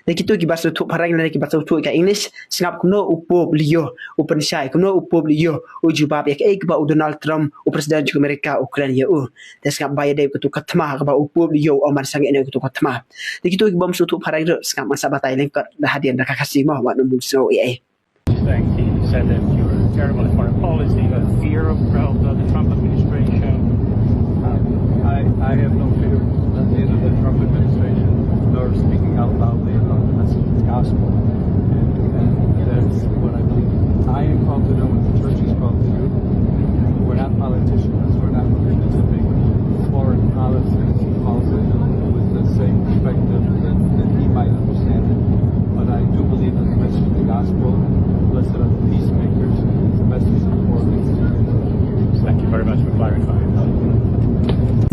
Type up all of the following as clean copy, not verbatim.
de kitu ki basu tu parang na ki basu tu ka English singap kuno upo beliau upen syai kuno upo beliau Jubab ya ke ba Donald Trump presiden Amerika Ukraine ya de singap bayar de kutu katma ka ba upo beliau aman sang ene kutu katma de kitu ki bom su tu parang singap masa batai leng ka hadian da kasih mah wa nung so Thank you. You said that you were terrible at foreign policy, but fear of the Trump administration. I have no fear of neither the Trump administration nor speaking out loudly about the message of the gospel. And that's what I believe I am called to do, what the church is called to do. We're not politicians. We're not looking to make foreign policy, as he calls it, with the same perspective that he might understand it. But I do believe in the message of the gospel. Blessed are the peacemakers. It's the message of the Lord. Thank you very much for clarifying.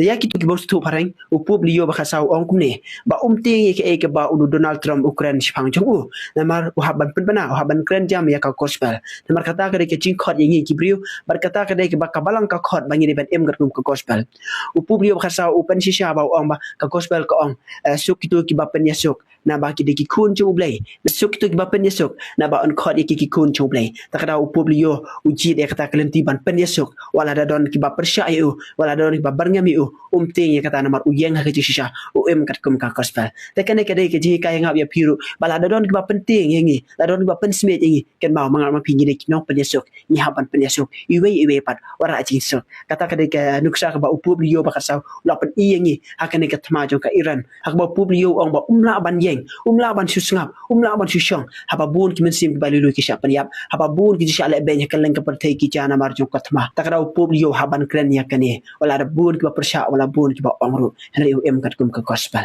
ya kitu ki bos tu parang upu beliau bakasau ong kumne ba umti ke ba Donald Trump Ukraine sipang jong namar uhaban penbana uhaban kren jam ya ka gospel namar kata ka ke jingkren yang ki beliau berkata ka ke ba kabalang ka khot bangi ban em gat ka gospel upu beliau bakasau upan sisha ba ong ba ka gospel ka ong suk kitu ki ba pen yasuk na ba ki de ki kun chu blai suk kitu ki ba pen yasuk na ba on khot ki kun chu blai takada upu beliau uji de kata kelenti ban pen yasuk wala da don ki ba persya wala don ki ba barngami ting ya kata namar uyeng ha ke shisha kat kum ka gospel te kan ke dei ke ji kai ngap ya piru bala da don ba penting yangi da don ba pen smet yangi ken mau mangal ma pingi de kinok penyesuk ni haban penyesuk iwe pat ora jinsuk kata ke dei ke nuksa ka ba upu beliau ba kasau la pen yangi akan ke tama jo ka Iran hak ba upu beliau ong ba umla ban yeng umla ban susngap umla ban susyong haba bun ki mensim ba lilu ki syapan yap haba bun ki sya le ben ya kan leng ka pertai ki jana mar jo ka tama takra upu beliau haban kren ya kan wala da bun ki ba persya wala bun ki ba ongru henry kat kum ka gospel